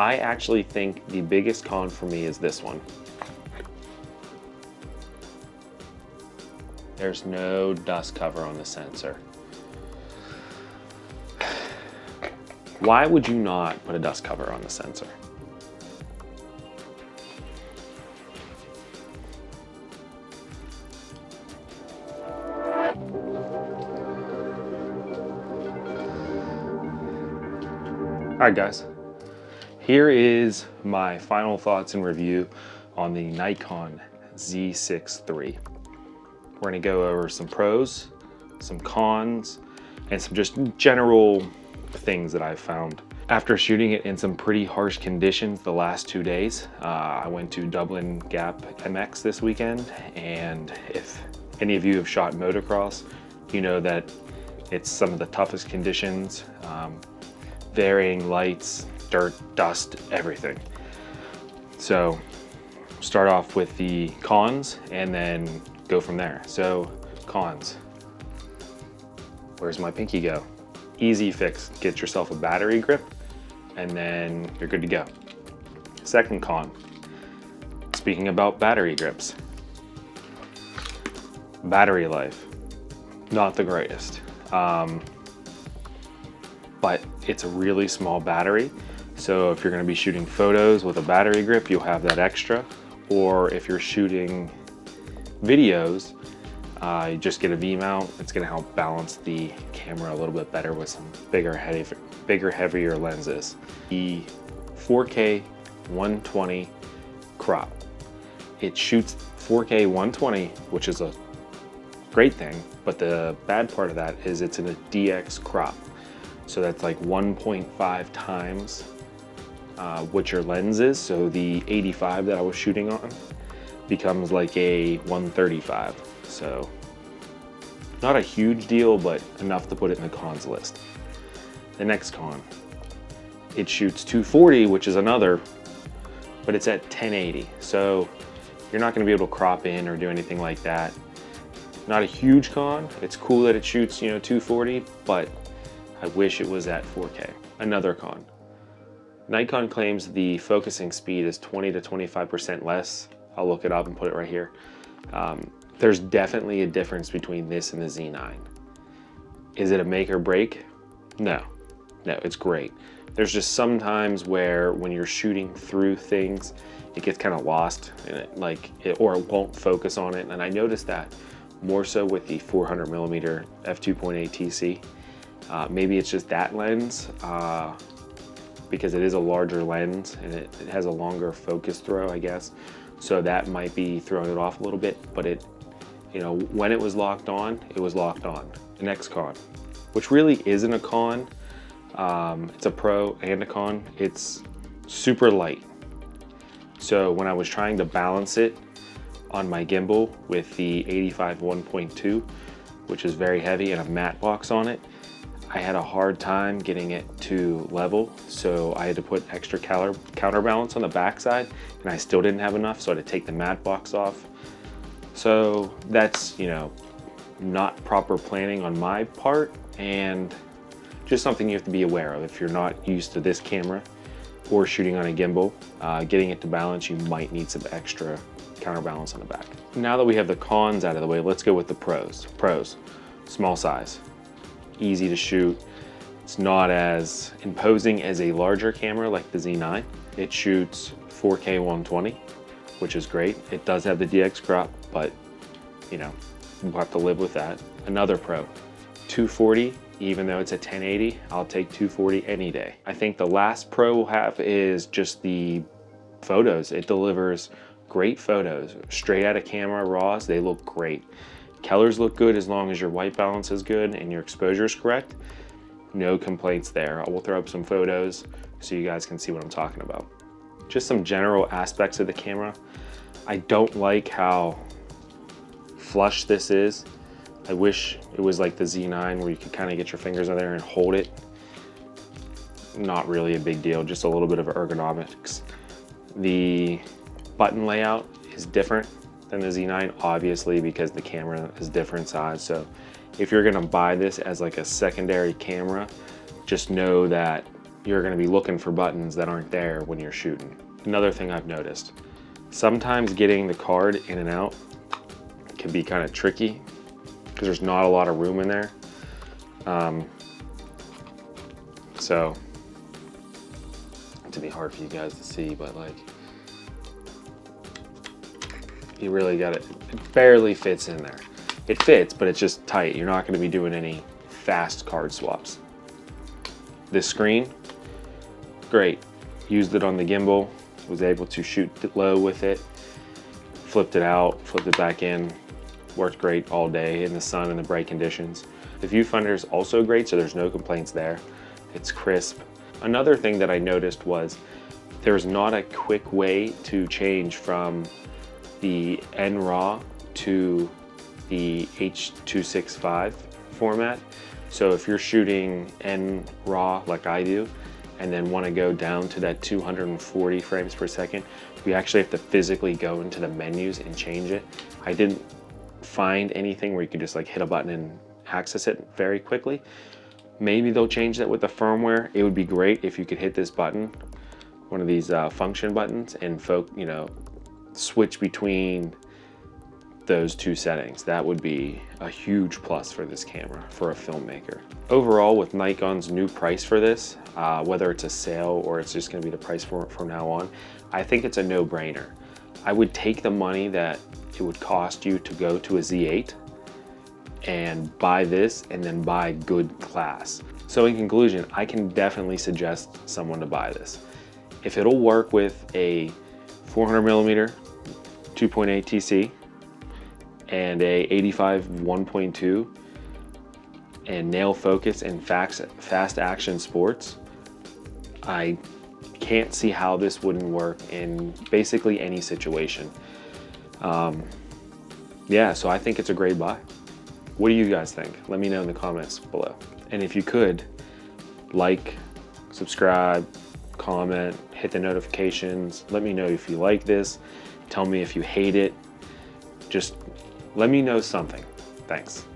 I actually think the biggest con for me is this one. There's no dust cover on the sensor. Why would you not put a dust cover on the sensor? All right, guys, here is my final thoughts and review on the Nikon Z6III. We're gonna go over some pros, some cons, and some just general things that I've found. After shooting it in some pretty harsh conditions the last 2 days, I went to Dublin Gap MX this weekend, and if any of you have shot motocross, you know that it's some of the toughest conditions. Varying lights, dirt, dust, everything. So start off with the cons and then go from there. So cons. Where's my pinky go? Easy fix, get yourself a battery grip and then you're good to go. Second con, speaking about battery grips. Battery life, not the greatest. But it's a really small battery. So if you're gonna be shooting photos with a battery grip, you'll have that extra. Or if you're shooting videos, you just get a V-mount. It's gonna help balance the camera a little bit better with some bigger, heavier lenses. The 4K 120 crop. It shoots 4K 120, which is a great thing, but the bad part of that is it's in a DX crop. So that's like 1.5 times what your lens is. So the 85 that I was shooting on becomes like a 135. So not a huge deal, but enough to put it in the cons list. The next con, it shoots 240, which is another, but it's at 1080. So you're not gonna be able to crop in or do anything like that. Not a huge con. It's cool that it shoots, 240, but I wish it was at 4K. Another con. Nikon claims the focusing speed is 20 to 25% less. I'll look it up and put it right here. There's definitely a difference between this and the Z9. Is it a make or break? No, it's great. There's just some times where when you're shooting through things, it gets kind of lost and or it won't focus on it. And I noticed that more so with the 400mm f2.8 TC. Maybe it's just that lens because it is a larger lens and it has a longer focus throw, I guess. So that might be throwing it off a little bit, but when it was locked on, it was locked on. The next con, which really isn't a con, it's a pro and a con, it's super light. So when I was trying to balance it on my gimbal with the 85 1.2, which is very heavy and a matte box on it, I had a hard time getting it to level, so I had to put extra counterbalance on the backside, and I still didn't have enough, so I had to take the matte box off. So that's, not proper planning on my part, and just something you have to be aware of if you're not used to this camera or shooting on a gimbal. Getting it to balance, you might need some extra counterbalance on the back. Now that we have the cons out of the way, let's go with the pros. Pros, small size. Easy to shoot. It's not as imposing as a larger camera like the Z9. It shoots 4K 120, which is great. It does have the DX crop, but we'll have to live with that. Another pro, 240, even though it's a 1080, I'll take 240 any day. I think the last pro we'll have is just the photos. It delivers great photos, straight out of camera, raws, they look great. Colors look good as long as your white balance is good and your exposure is correct. No complaints there. I will throw up some photos so you guys can see what I'm talking about. Just some general aspects of the camera. I don't like how flush this is. I wish it was like the Z9 where you could kind of get your fingers on there and hold it. Not really a big deal, just a little bit of ergonomics. The button layout is different than the Z9, obviously, because the camera is different size. So if you're gonna buy this as like a secondary camera, just know that you're gonna be looking for buttons that aren't there when you're shooting. Another thing I've noticed, sometimes getting the card in and out can be kind of tricky because there's not a lot of room in there. So to be hard for you guys to see, but like, you really got it. It barely fits in there. It fits, but it's just tight. You're not going to be doing any fast card swaps. This screen, great. Used it on the gimbal, was able to shoot low with it, flipped it out, flipped it back in, worked great all day in the sun and the bright conditions. The viewfinder is also great, so there's no complaints there. It's crisp. Another thing that I noticed was there's not a quick way to change from the NRAW to the H.265 format. So if you're shooting NRAW like I do, and then want to go down to that 240 frames per second, we actually have to physically go into the menus and change it. I didn't find anything where you could just like hit a button and access it very quickly. Maybe they'll change that with the firmware. It would be great if you could hit this button, one of these function buttons, and switch between those two settings. That would be a huge plus for this camera for a filmmaker. Overall, with Nikon's new price for this, whether it's a sale or it's just going to be the price for it from now on, I think it's a no-brainer. I would take the money that it would cost you to go to a Z8 and buy this and then buy good glass. So in conclusion, I can definitely suggest someone to buy this. If it'll work with a 400mm 2.8 TC and a 85 1.2 and nail focus and fast action sports, I can't see how this wouldn't work in basically any situation. Yeah, so I think it's a great buy. What do you guys think? Let me know in the comments below. And if you could, like, subscribe, comment, hit the notifications. Let me know if you like this. Tell me if you hate it. Just let me know something. Thanks.